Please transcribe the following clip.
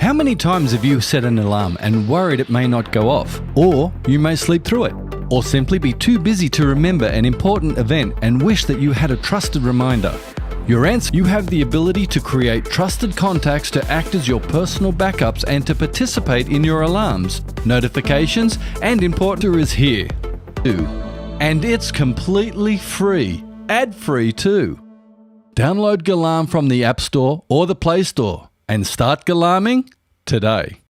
How many times have you set an alarm and worried it may not go off? Or you may sleep through it? Or simply be too busy to remember an important event and wish that you had a trusted reminder? Your answer: you have the ability to create trusted contacts to act as your personal backups and to participate in your alarms, notifications, and important is here. And it's completely free, ad-free too. Download Galarm from the App Store or the Play Store and start galarming today.